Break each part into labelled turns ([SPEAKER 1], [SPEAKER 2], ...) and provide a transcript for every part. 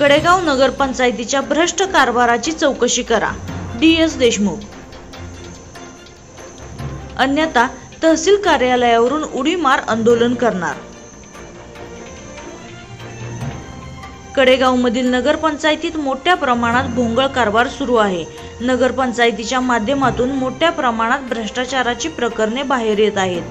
[SPEAKER 1] कडेगाव नगरपंचायतीच्या भ्रष्ट कारभाराची चौकशी करा, DS देशमुख। अन्यथा तहसील कार्यालयावरून उडी मार आंदोलन करणार। कडेगावमधील नगरपंचायतीत मोठ्या प्रमाणात भोंगळ कारभार सुरू आहे। नगरपंचायतीच्या माध्यमातून मोठ्या प्रमाणात भ्रष्टाचाराची प्रकरणे बाहेर येत आहेत।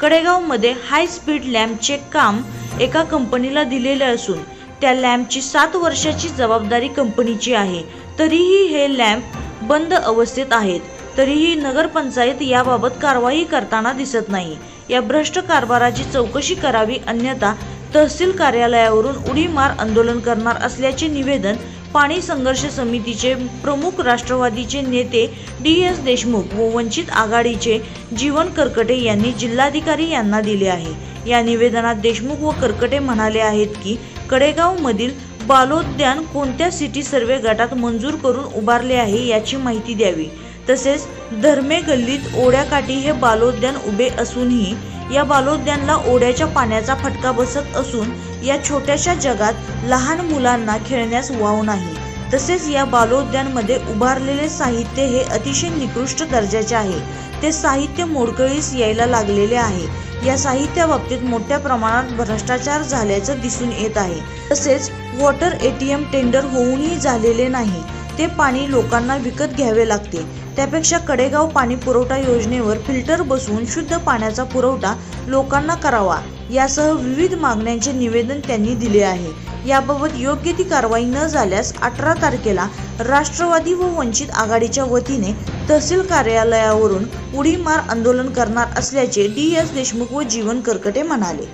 [SPEAKER 1] कडेगावमध्ये हाय स्पीड लॅम्पचे काम एका कंपनीला दिलेले असून त्या लॅम्पची 7 वर्षाची जबाबदारी कंपनीची आहे। तरीही हे लॅम्प बंद अवस्थेत आहेत। तरीही नगरपंचायत याबाबत कारवाई करताना दिसत नाही। या भ्रष्ट कारभाराची चौकशी करावी, अन्यथा तहसील कार्यालयावरून उडी मार आंदोलन करणार असल्याचे निवेदन पाणी संघर्ष समितीचे प्रमुख राष्ट्रवादीचे नेते DS देशमुख व वंचित आघाडीचे जीवन करकटे यांनी जिल्हाधिकारी यांना दिले आहे। या निवेदनात देशमुख व करकटे म्हणाले आहेत की कडेगावमधील बालोद्यान कोणत्या सिटी सर्वे गटात मंजूर करून उभारले आहे याची माहिती द्यावी। तसेच धर्मे गल्लीत ओढ्याकाठी हे बालोद्यान उभे असूनही या बालोद्यानला ओढ्याच्या पाण्याचा फटका बसत असून या छोट्याशा जगात लहान मुलांना खेळण्यास वाव नाही। तसेच या बालोद्यानमध्ये उभारलेले साहित्य हे अतिशय निकृष्ट दर्जाचे आहे। ते साहित्य मोडकळीस यायला लागलेले आहे। या साहित्याबाबतीत मोठ्या प्रमाणात भ्रष्टाचार झाल्याचं दिसून येत आहे। तसेच वॉटर ATM टेंडर होऊनही झालेले नाही। ते पाणी लोकांना विकत घ्यावे लागते। त्यापेक्षा कडेगाव पाणी पुरवठा योजनेवर फिल्टर बसवून शुद्ध पाण्याचा पुरवठा लोकांना करावा, यासह विविध मागण्यांचे निवेदन त्यांनी दिले आहे। याबाबत योग्य ती कारवाई न झाल्यास 18 तारखेला राष्ट्रवादी व वंचित आघाडीच्या वतीने तहसील कार्यालयावरून उडी मार आंदोलन करणार असल्याचे DS देशमुख व जीवन करकटे म्हणाले।